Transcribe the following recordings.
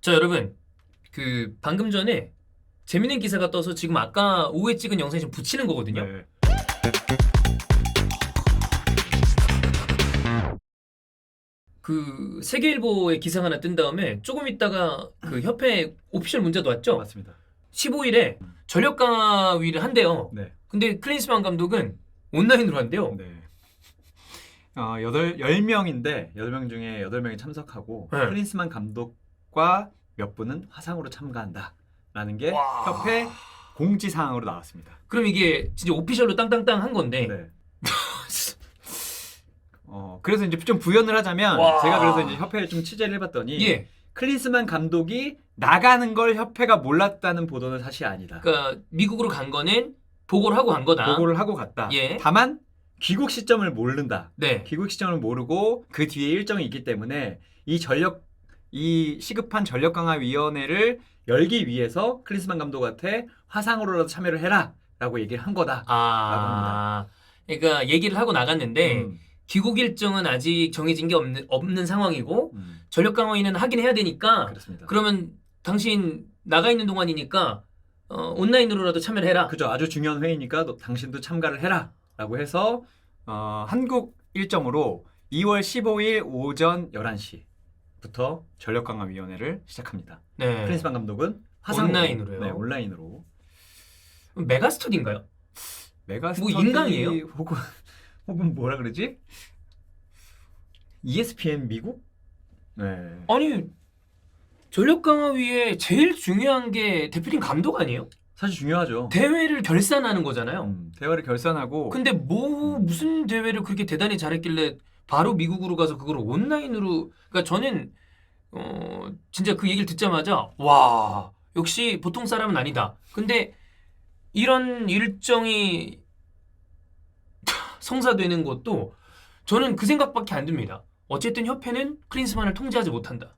자, 여러분, 그 방금 전에 재밌는 기사가 떠서 지금 아까 오후에 찍은 영상에 좀 붙이는 거거든요. 네. 그 세계일보에 기사가 하나 뜬 다음에 조금 있다가 그 협회 오피셜 문자도 왔죠. 맞습니다. 15일에 전력 강화위를 한대요. 네. 근데 클린스만 감독은 온라인으로 한대요. 네. 10명인데 10명 중에 8명이 참석하고 네. 클린스만 감독과 몇 분은 화상으로 참가한다라는 게 와. 협회 공지사항으로 나왔습니다. 그럼 이게 진짜 오피셜로 땅땅땅 한 건데. 네. 그래서 이제 좀 부연을 하자면 와. 제가 그래서 이제 협회를 좀 취재를 해봤더니 예. 클린스만 감독이 나가는 걸 협회가 몰랐다는 보도는 사실 아니다. 그러니까 미국으로 간 거는 보고를 하고 간 거다. 보고를 하고 갔다. 예. 다만 귀국 시점을 모른다. 네. 귀국 시점을 모르고 그 뒤에 일정이 있기 때문에 이 시급한 전력 강화 위원회를 열기 위해서 클린스만 감독한테 화상으로라도 참여를 해라라고 얘기를 한 거다. 그러니까 얘기를 하고 나갔는데 귀국 일정은 아직 정해진 게 없는 상황이고 전력 강화위는 하긴 해야 되니까 그렇습니다. 그러면 당신 나가 있는 동안이니까 온라인으로라도 참여를 해라. 그죠. 아주 중요한 회의니까 당신도 참가를 해라라고 해서 한국 일정으로 2월 15일 오전 11시부터 전력 강화 위원회를 시작합니다. 네. 클린스만 감독은 화상으로, 온라인으로요. 네, 온라인으로. 메가스터디인가요? 메가스터디 뭐 인강이에요? 혹은 뭐라 그러지? ESPN 미국? 네. 아니 전력 강화위에 제일 중요한 게 대표팀 감독 아니에요? 사실 중요하죠. 대회를 결산하는 거잖아요. 대화를 결산하고. 근데 무슨 대회를 그렇게 대단히 잘했길래 바로 미국으로 가서 그걸 온라인으로. 그러니까 저는 진짜 그 얘기를 듣자마자 와, 역시 보통 사람은 아니다. 근데 이런 일정이 성사되는 것도 저는 그 생각밖에 안 듭니다. 어쨌든 협회는 클린스만을 통제하지 못한다.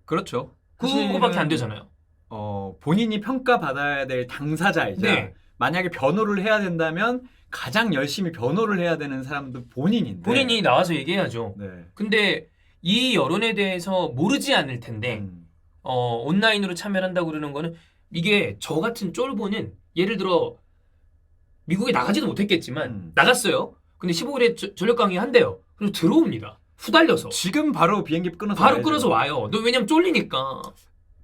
그렇죠. 그거밖에 안 되잖아요. 본인이 평가받아야 될 당사자이자 네. 만약에 변호를 해야 된다면 가장 열심히 변호를 해야 되는 사람도 본인인데. 본인이 나와서 얘기해야죠. 네. 근데 이 여론에 대해서 모르지 않을 텐데 온라인으로 참여를 한다고 그러는 거는 이게 저 같은 쫄보는 예를 들어 미국에 나가지도 못했겠지만 나갔어요. 근데 15일에 전력 강의 한대요. 그리고 들어옵니다. 후달려서. 지금 바로 비행기 끊어서 바로 와야죠. 끊어서 와요. 너 왜냐면 쫄리니까.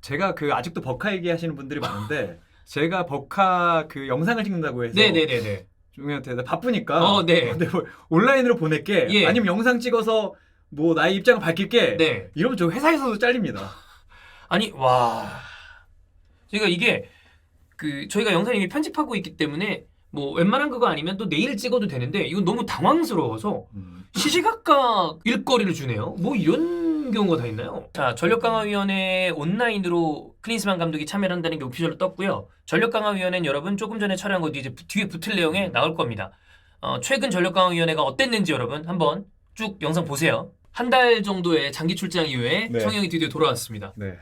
제가 아직도 버카 얘기하시는 분들이 많은데 제가 버카 그 영상을 찍는다고 해서 네네네네. 중요한테 바쁘니까 네. 뭐 온라인으로 보낼게. 예. 아니면 영상 찍어서 뭐 나의 입장을 밝힐게. 네. 이러면 저 회사에서도 잘립니다. 아니 와. 그러니까 이게 그 저희가 영상 이미 편집하고 있기 때문에 뭐 웬만한 그거 아니면 또 내일 찍어도 되는데 이건 너무 당황스러워서 시시각각 일거리를 주네요. 뭐 이런 경우가 다 있나요? 자, 전력강화위원회 온라인으로 클린스만 감독이 참여를 한다는 게 오피셜로 떴고요. 전력강화위원회는 여러분 조금 전에 촬영한 거 이제 뒤에 붙을 내용에 나올 겁니다. 최근 전력강화위원회가 어땠는지 여러분 한번 쭉 영상 보세요. 한 달 정도의 장기 출장 이후에 네. 청영이 드디어 돌아왔습니다. 네.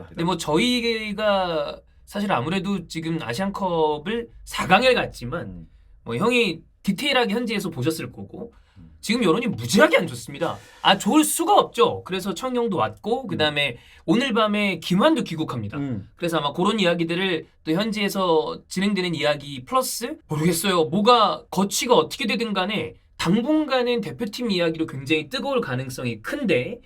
근데 뭐 저희가 사실 아무래도 지금 아시안컵을 4강에 갔지만 뭐 형이 디테일하게 현지에서 보셨을 거고 지금 여론이 무지하게 안 좋습니다. 좋을 수가 없죠. 그래서 청영도 왔고 그다음에 오늘 밤에 김환도 귀국합니다. 그래서 아마 그런 이야기들을 또 현지에서 진행되는 이야기 플러스 모르겠어요. 뭐가 거취가 어떻게 되든 간에 당분간은 대표팀 이야기로 굉장히 뜨거울 가능성이 큰데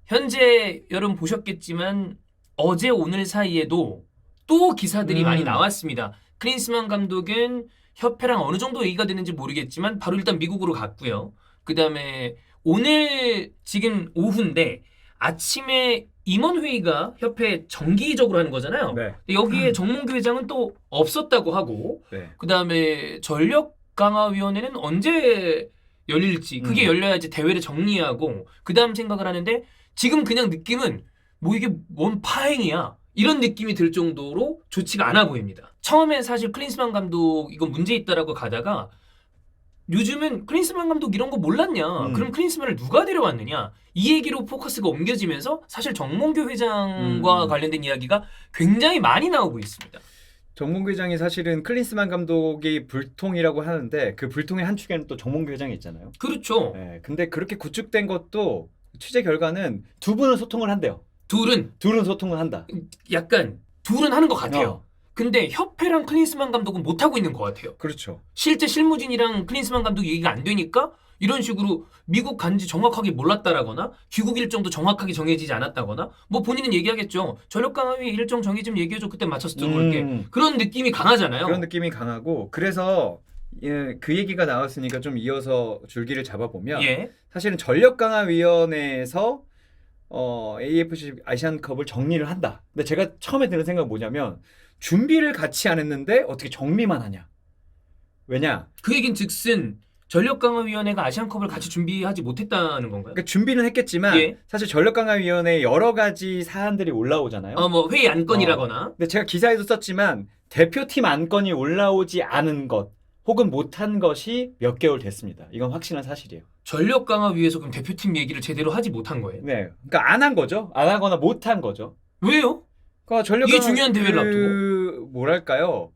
현재 여러분 보셨겠지만 어제 오늘 사이에도 또 기사들이 많이 나왔습니다. 클린스만 감독은 협회랑 어느 정도 얘기가 되는지 모르겠지만 바로 일단 미국으로 갔고요. 그 다음에 오늘 지금 오후인데 아침에 임원회의가 협회 정기적으로 하는 거잖아요. 네. 근데 여기에 정몽규 회장은 또 없었다고 하고 네. 그 다음에 전력강화위원회는 언제 열릴지 그게 열려야지 대회를 정리하고 그 다음 생각을 하는데 지금 그냥 느낌은 뭐 이게 뭔 파행이야 이런 느낌이 들 정도로 좋지가 않아 보입니다. 처음엔 사실 클린스만 감독 이거 문제 있다라고 가다가 요즘은 클린스만 감독 이런 거 몰랐냐? 그럼 클린스만을 누가 데려왔느냐? 이 얘기로 포커스가 옮겨지면서 사실 정몽규 회장과 관련된 이야기가 굉장히 많이 나오고 있습니다. 정몽규 회장이 사실은 클린스만 감독이 불통이라고 하는데 그 불통의 한 축에는 또 정몽규 회장이 있잖아요. 그렇죠. 네, 근데 그렇게 구축된 것도 취재 결과는 두 분은 소통을 한대요. 둘은 소통을 한다. 약간 둘은 하는 것 같아요. 어. 근데 협회랑 클린스만 감독은 못 하고 있는 것 같아요. 그렇죠. 실제 실무진이랑 클린스만 감독 얘기가 안 되니까 이런 식으로 미국 간지 정확하게 몰랐다라거나 귀국 일정도 정확하게 정해지지 않았다거나 뭐 본인은 얘기하겠죠. 전력 강화위 일정 정해 좀 얘기해줘. 그때 맞춰서 좀 그렇게 그런 느낌이 강하잖아요. 그런 느낌이 강하고 그래서 그 얘기가 나왔으니까 좀 이어서 줄기를 잡아보면 예. 사실은 전력강화위원회에서 AFC 아시안컵을 정리를 한다. 근데 제가 처음에 드는 생각은 뭐냐면 준비를 같이 안 했는데 어떻게 정리만 하냐. 왜냐? 그 얘긴 즉슨 전력강화위원회가 아시안컵을 같이 준비하지 못했다는 건가요? 그러니까 준비는 했겠지만 예. 사실 전력강화위원회에 여러 가지 사안들이 올라오잖아요. 뭐 회의 안건이라거나. 근데 제가 기사에도 썼지만 대표팀 안건이 올라오지 않은 것 혹은 못한 것이 몇 개월 됐습니다. 이건 확실한 사실이에요. 전력강화위에서 그럼 대표팀 얘기를 제대로 하지 못한 거예요? 네, 그러니까 안 한 거죠. 안 하거나 못한 거죠. 왜요? 그러니까 전력 이게 중요한 대회를 앞두고 뭐랄까요?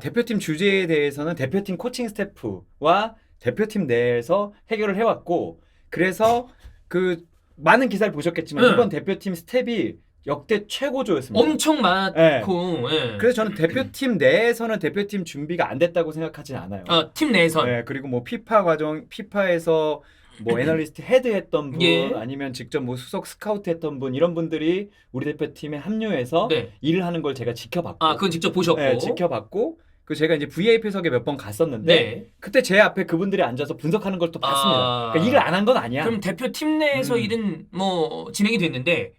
대표팀 주제에 대해서는 대표팀 코칭 스태프와 대표팀 내에서 해결을 해왔고 그래서 그 많은 기사를 보셨겠지만 네. 이번 대표팀 스텝이 역대 최고조였습니다. 엄청 많고. 예. 그래서 저는 대표팀 내에서는 대표팀 준비가 안 됐다고 생각하진 않아요. 팀 내에선. 네, 그리고 뭐 피파에서 뭐 애널리스트 헤드했던 분 예. 아니면 직접 뭐 수석 스카우트했던 분 이런 분들이 우리 대표팀에 합류해서 네. 일을 하는 걸 제가 지켜봤고, 그건 직접 보셨고. 네, 지켜봤고, 그 제가 이제 VIP석에 몇 번 갔었는데 네. 그때 제 앞에 그분들이 앉아서 분석하는 걸 또 봤습니다. 그러니까 일을 안 한 건 아니야. 그럼 대표팀 내에서 일은 뭐 진행이 됐는데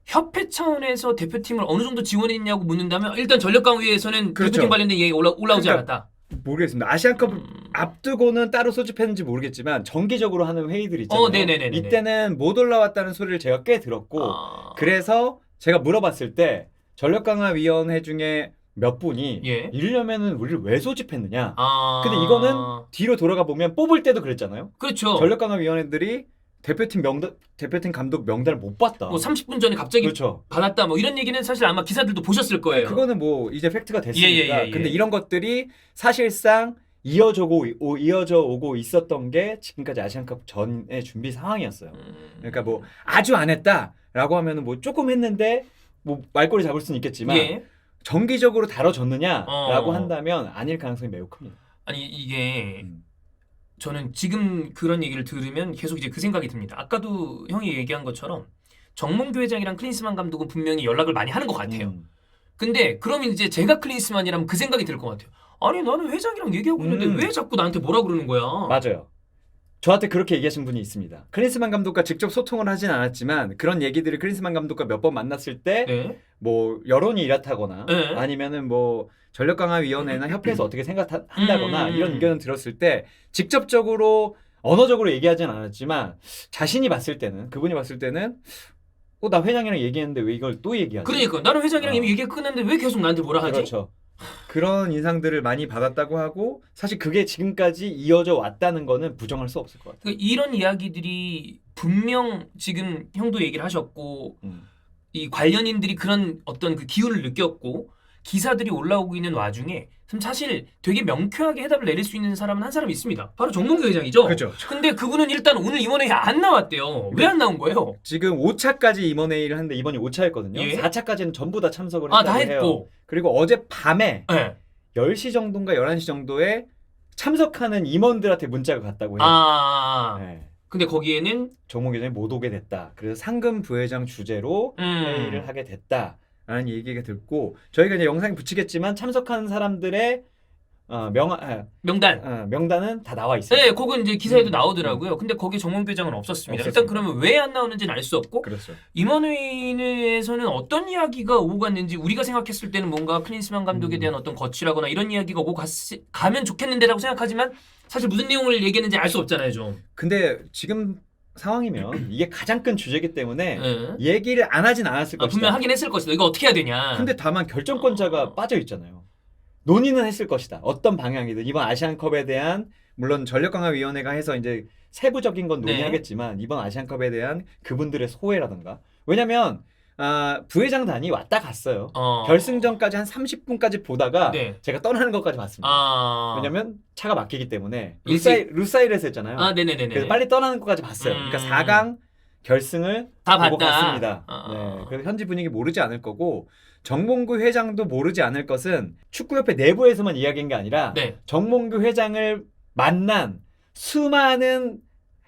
협회 차원에서 대표팀을 어느 정도 지원했냐고 묻는다면 일단 전력강화위에서는 그렇죠. 대표팀 관련된 얘기 올라오지 그러니까 않았다. 모르겠습니다. 아시안컵 앞두고는 따로 소집했는지 모르겠지만 정기적으로 하는 회의들 있잖아요. 네네네네. 이때는 못 올라왔다는 소리를 제가 꽤 들었고 그래서 제가 물어봤을 때 전력강화위원회 중에 몇 분이 예. 이러려면은 우리를 왜 소집했느냐. 근데 근데 이거는 뒤로 돌아가 보면 뽑을 때도 그랬잖아요. 그렇죠. 전력강화위원회들이 대표팀 감독 명단을 못 봤다. 뭐 30분 전에 갑자기 그렇죠. 받았다 뭐 이런 얘기는 사실 아마 기사들도 보셨을 거예요. 그거는 뭐 이제 팩트가 됐으니까. 예. 근데 이런 것들이 사실상 이어져 오고 있었던 게 지금까지 아시안컵 전의 준비 상황이었어요. 그러니까 뭐 아주 안 했다라고 하면은 뭐 조금 했는데 뭐 말꼬리 잡을 수는 있겠지만 예. 정기적으로 다뤄졌느냐라고 한다면 아닐 가능성이 매우 큽니다. 아니 이게 저는 지금 그런 얘기를 들으면 계속 이제 그 생각이 듭니다. 아까도 형이 얘기한 것처럼 정몽규 회장이랑 클린스만 감독은 분명히 연락을 많이 하는 것 같아요. 근데 그러면 이제 제가 클린스만이라면 그 생각이 들 것 같아요. 아니 나는 회장이랑 얘기하고 있는데 왜 자꾸 나한테 뭐라 그러는 거야? 맞아요. 저한테 그렇게 얘기하신 분이 있습니다. 클린스만 감독과 직접 소통을 하진 않았지만 그런 얘기들을 클린스만 감독과 몇 번 만났을 때 뭐 여론이 이렇다거나 아니면은 뭐 전력강화위원회나 협회에서 어떻게 생각한다거나 이런 의견을 들었을 때 직접적으로 언어적으로 얘기하진 않았지만 자신이 봤을 때는 그분이 봤을 때는 나 회장이랑 얘기했는데 왜 이걸 또 얘기하지? 그러니까 나는 회장이랑 이미 얘기 끝났는데 왜 계속 나한테 뭐라 하지? 그렇죠. 그런 인상들을 많이 받았다고 하고 사실 그게 지금까지 이어져 왔다는 거는 부정할 수 없을 것 같아요. 그러니까 이런 이야기들이 분명 지금 형도 얘기를 하셨고 이 관련인들이 그런 어떤 그 기운을 느꼈고 기사들이 올라오고 있는 와중에 사실 되게 명쾌하게 해답을 내릴 수 있는 사람은 한 사람 있습니다. 바로 정몽규 회장이죠. 그렇죠. 근데 그분은 일단 오늘 임원회의에 안 나왔대요. 왜 안 나온 거예요? 지금 5차까지 임원회의를 하는데 이번이 5차였거든요. 예? 4차까지는 전부 다 참석을 했다고 다 해요. 했고. 그리고 어제 밤에 네. 10시 정도인가 11시 정도에 참석하는 임원들한테 문자가 갔다고 해요. 네. 근데 거기에는 정몽규 회장이 못 오게 됐다. 그래서 상금 부회장 주제로 회의를 하게 됐다라는 얘기가 듣고 저희가 이제 영상에 붙이겠지만 참석하는 사람들의 명단은 다 나와 있어요. 네, 그건 이제 기사에도 나오더라고요. 근데 거기에 정몽규 회장은 없었습니다. 일단 그러면 왜 안 나오는지는 알 수 없고 그렇죠. 임원회의에서는 어떤 이야기가 오고 갔는지 우리가 생각했을 때는 뭔가 클린스만 감독에 대한 어떤 거취라거나 이런 이야기가 오고 가면 좋겠는데라고 생각하지만 사실 무슨 내용을 얘기했는지 알 수 없잖아요, 좀. 근데 지금 상황이면 이게 가장 큰 주제이기 때문에 얘기를 안 하진 않았을 것이다. 분명 하긴 했을 것이다. 이거 어떻게 해야 되냐. 근데 다만 결정권자가 빠져 있잖아요. 논의는 했을 것이다. 어떤 방향이든 이번 아시안컵에 대한 물론 전력강화위원회가 해서 이제 세부적인 건 논의하겠지만 이번 아시안컵에 대한 그분들의 소회라든가 왜냐면 부회장단이 왔다 갔어요. 결승전까지 한 30분까지 보다가 제가 떠나는 것까지 봤습니다. 왜냐면 차가 막히기 때문에 루사일에서 했잖아요. 네네네. 그래서 빨리 떠나는 것까지 봤어요. 그러니까 4강 결승을 다 보고 봤다. 갔습니다. 아. 네, 그래서 현지 분위기 모르지 않을 거고 정몽규 회장도 모르지 않을 것은 축구협회 내부에서만 이야기한 게 아니라 네. 정몽규 회장을 만난 수많은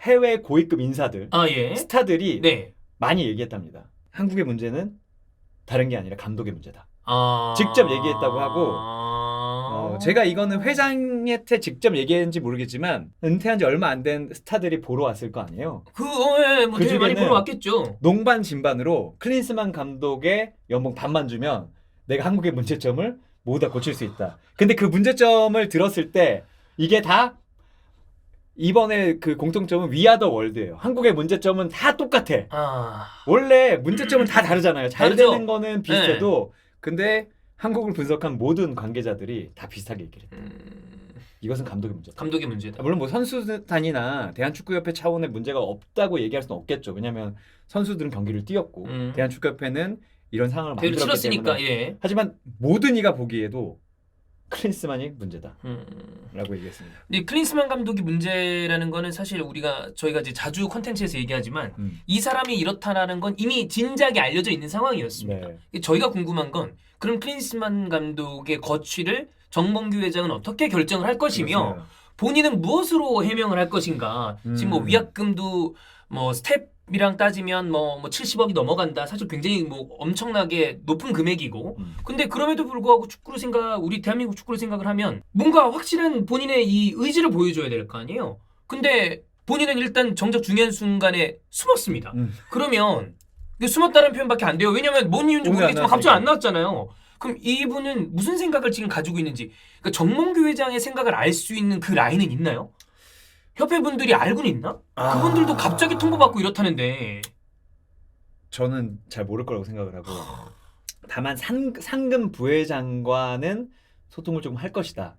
해외 고위급 인사들, 아 예. 스타들이 네. 많이 얘기했답니다. 한국의 문제는 다른 게 아니라 감독의 문제다. 아. 직접 얘기했다고 하고, 제가 이거는 회장한테 직접 얘기했는지 모르겠지만 은퇴한 지 얼마 안 된 스타들이 보러 왔을 거 아니에요. 예, 뭐 되게 많이 그중에는 보러 왔겠죠. 농반 진반으로 클린스만 감독의 연봉 반만 주면 내가 한국의 문제점을 모두 다 고칠 수 있다. 근데 그 문제점을 들었을 때 이게 다 이번에 그 공통점은 위아더 월드예요. 한국의 문제점은 다 똑같아. 아. 원래 문제점은 다 다르잖아요. 잘 다르죠. 되는 거는 비슷해도 근데 한국을 분석한 모든 관계자들이 다 비슷하게 얘기를 했다. 이것은 감독의 문제다. 감독의 문제다. 물론 뭐 선수단이나 대한축구협회 차원의 문제가 없다고 얘기할 수는 없겠죠. 왜냐하면 선수들은 경기를 뛰었고 대한축구협회는 이런 상황을 대회를 만들었기 치렀으니까 때문에 예. 하지만 모든 이가 보기에도 클린스만이 문제다 라고 얘기했습니다. 근데 클린스만 감독이 문제라는 거는 사실 저희가 이제 자주 콘텐츠에서 얘기하지만 이 사람이 이렇다라는 건 이미 진작에 알려져 있는 상황이었습니다. 네. 저희가 궁금한 건 그럼 클린스만 감독의 거취를 정몽규 회장은 어떻게 결정을 할 것이며 그렇습니다. 본인은 무엇으로 해명을 할 것인가. 지금 뭐 위약금도 뭐 스텝이랑 따지면 뭐 70억이 넘어간다. 사실 굉장히 뭐 엄청나게 높은 금액이고. 근데 그럼에도 불구하고 우리 대한민국 축구를 생각을 하면 뭔가 확실한 본인의 이 의지를 보여줘야 될 거 아니에요. 근데 본인은 일단 정작 중요한 순간에 숨었습니다. 그러면 숨었다는 표현밖에 안 돼요. 왜냐면 뭔 이유인지 오늘 모르겠지만 안 갑자기 안 나왔잖아요. 그럼 이분은 무슨 생각을 지금 가지고 있는지, 그러니까 정몽규 회장의 생각을 알 수 있는 그 라인은 있나요? 협회 분들이 알고는 있나? 그분들도 갑자기 통보받고 이렇다는데. 저는 잘 모를 거라고 생각을 하고 다만 상금 부회장과는 소통을 조금 할 것이다.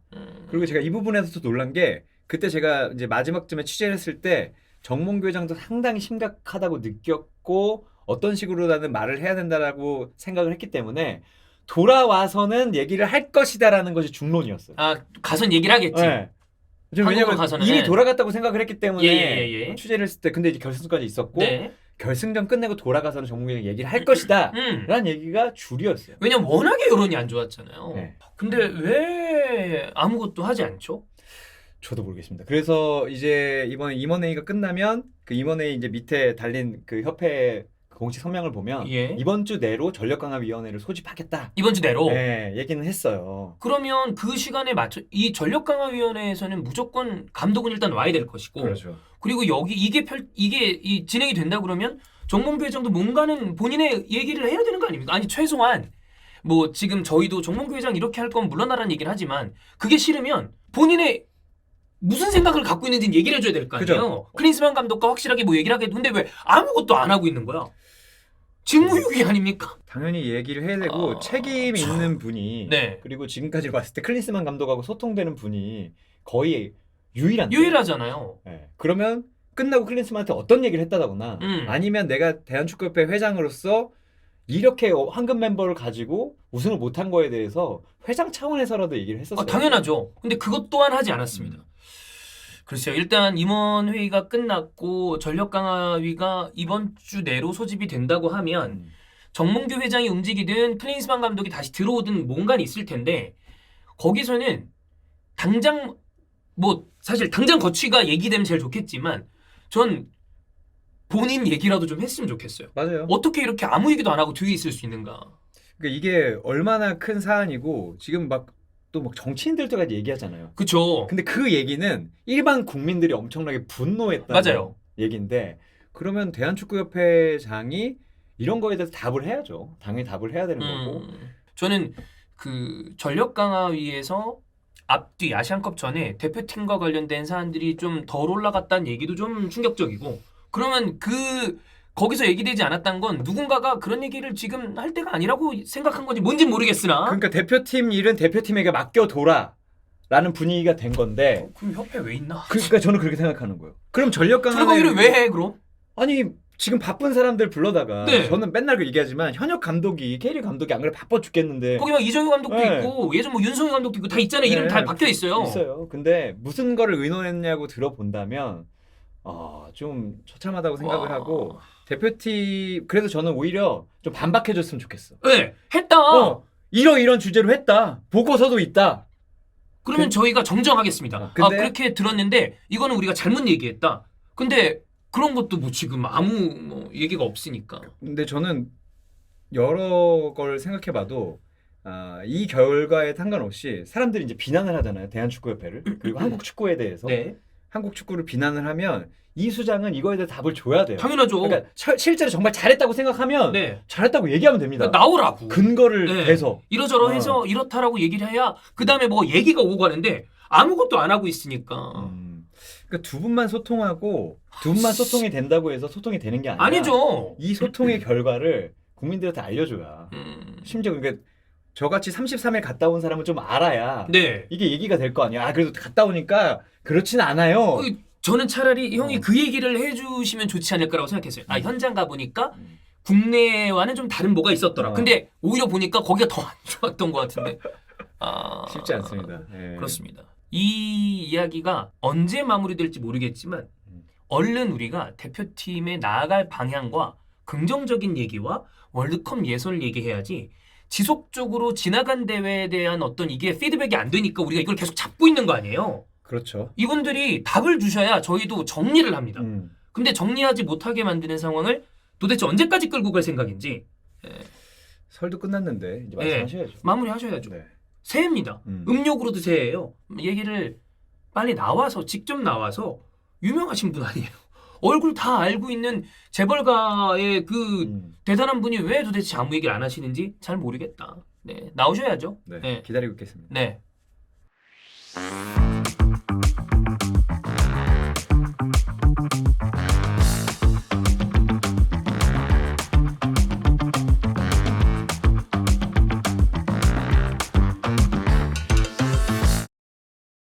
그리고 제가 이 부분에서도 놀란 게 그때 제가 이제 마지막쯤에 취재를 했을 때 정몽규 회장도 상당히 심각하다고 느꼈고 어떤 식으로라는 말을 해야 된다라고 생각을 했기 때문에 돌아와서는 얘기를 할 것이다라는 것이 중론이었어요. 아, 가선 얘기를 하겠지. 네. 왜냐면 가서는, 이미 네. 돌아갔다고 생각을 했기 때문에 예. 취재를 했을 때 근데 이제 결승까지 있었고 네. 결승전 끝내고 돌아가서는 정몽규 회장이 얘기를 할 것이다 라는 얘기가 줄이었어요. 왜냐면 워낙에 여론이 안 좋았잖아요. 네. 근데 왜 아무것도 하지 않죠? 저도 모르겠습니다. 그래서 이제 이번에 임원회의가 끝나면 그 임원회의 이제 밑에 달린 그 협회 공식 성명을 보면 예. 이번 주 내로 전력강화위원회를 소집하겠다. 이번 주 내로. 네, 얘기는 했어요. 그러면 그 시간에 맞춰 이 전력강화위원회에서는 무조건 감독은 일단 와야 될 것이고, 그렇죠. 그리고 여기 이게 이 진행이 된다 그러면 정몽규 회장도 뭔가는 본인의 얘기를 해야 되는 거 아닙니까? 아니 최소한 뭐 지금 저희도 정몽규 회장 이렇게 할 거면 물러나라는 얘기를 하지만 그게 싫으면 본인의 무슨 생각을 갖고 있는지는 얘기를 해줘야 될 거 아니에요. 그죠. 클린스만 감독과 확실하게 뭐 얘기를 하게 근데 왜 아무것도 안 하고 있는 거야? 직무유기 아닙니까? 당연히 얘기를 해야 되고 책임 있는 분이 네. 그리고 지금까지 봤을 때 클린스만 감독하고 소통되는 분이 거의 유일한데. 유일하잖아요. 네. 그러면 끝나고 클린스만한테 어떤 얘기를 했다거나 아니면 내가 대한축구협회 회장으로서 이렇게 황금 멤버를 가지고 우승을 못한 거에 대해서 회장 차원에서라도 얘기를 했었어요. 당연하죠. 근데 그것 또한 하지 않았습니다. 글쎄요. 일단 임원회의가 끝났고 전력강화위가 이번 주 내로 소집이 된다고 하면 정몽규 회장이 움직이든 클린스만 감독이 다시 들어오든 뭔가 있을 텐데 거기서는 당장 뭐 사실 당장 거취가 얘기되면 제일 좋겠지만 전 본인 얘기라도 좀 했으면 좋겠어요. 맞아요. 어떻게 이렇게 아무 얘기도 안 하고 뒤에 있을 수 있는가. 그러니까 이게 얼마나 큰 사안이고 지금 또 막 정치인들까지 얘기하잖아요. 그렇죠. 근데 그 얘기는 일반 국민들이 엄청나게 분노했다는 맞아요. 얘기인데 그러면 대한축구협회장이 이런 거에 대해서 답을 해야죠. 당연히 답을 해야 되는 거고. 저는 그 전력강화위에서 앞뒤 아시안컵 전에 대표팀과 관련된 사안들이 좀 덜 올라갔다는 얘기도 좀 충격적이고 그러면 거기서 얘기되지 않았던 건 누군가가 그런 얘기를 지금 할 때가 아니라고 생각한 건지 뭔진 모르겠으나 그러니까 대표팀 일은 대표팀에게 맡겨둬라 라는 분위기가 된 건데 그럼 협회 왜 있나? 그러니까 저는 그렇게 생각하는 거예요. 그럼 전력강화를 최고위를 왜 해 그럼? 아니 지금 바쁜 사람들 불러다가 네. 저는 맨날 그 얘기하지만 현역 감독이 K리그 감독이 안 그래 바빠 죽겠는데 거기 막 이정효 감독도 네. 있고 예전 뭐 윤성희 감독도 있고 다 있잖아요. 이름 네. 다 박혀 있어요. 있어요. 근데 무슨 거를 의논했냐고 들어본다면 좀 처참하다고 생각을 와. 하고 대표팀 그래서 저는 오히려 좀 반박해줬으면 좋겠어. 네, 했다. 이런 주제로 했다. 보고서도 있다. 그러면 저희가 정정하겠습니다. 근데- 그렇게 들었는데 이거는 우리가 잘못 얘기했다. 근데 그런 것도 뭐 지금 아무 뭐 얘기가 없으니까. 근데 저는 여러 걸 생각해봐도 이 결과에 상관없이 사람들이 이제 비난을 하잖아요. 대한축구협회를 그리고 한국 축구에 대해서 네, 한국 축구를 비난을 하면 이 수장은 이거에 대해 답을 줘야 돼요. 당연하죠. 그러니까 실제로 정말 잘했다고 생각하면 네, 잘했다고 얘기하면 됩니다. 그러니까 나오라고. 근거를 네. 대서. 이러저러해서 이렇다라고 얘기를 해야 그 다음에 뭐 얘기가 오고 가는데 아무것도 안 하고 있으니까. 그러니까 두 분만 소통하고 두 분만 소통이 된다고 해서 소통이 되는 게 아니라 아니죠. 이 소통의 결과를 국민들한테 알려줘야 심지어 그러니까 저같이 33일 갔다 온 사람은 좀 알아야 네. 이게 얘기가 될 거 아니야. 그래도 갔다 오니까 그렇진 않아요. 저는 차라리 형이 어. 그 얘기를 해주시면 좋지 않을까라고 생각했어요. 현장 가보니까 음. 국내와는 좀 다른 뭐가 있었더라. 어. 근데 오히려 보니까 거기가 더 안 좋았던 것 같은데. 쉽지 않습니다. 그렇습니다. 이 이야기가 언제 마무리될지 모르겠지만 얼른 우리가 대표팀에 나아갈 방향과 긍정적인 얘기와 월드컵 예선을 얘기해야지 지속적으로 지나간 대회에 대한 어떤 이게 피드백이 안 되니까 우리가 이걸 계속 잡고 있는 거 아니에요. 그렇죠. 이분들이 답을 주셔야 저희도 정리를 합니다. 근데 정리하지 못하게 만드는 상황을 도대체 언제까지 끌고 갈 생각인지 설도 끝났는데 이제 네. 말씀하셔야죠. 마무리하셔야죠. 네. 새해입니다. 음. 음력으로도 새해예요. 얘기를 빨리 나와서 직접 나와서 유명하신 분 아니에요. 얼굴 다 알고 있는 재벌가의 그 대단한 분이 왜 도대체 아무 얘기를 안 하시는지 잘 모르겠다. 네, 나오셔야죠. 네. 네. 기다리고 있겠습니다. 네.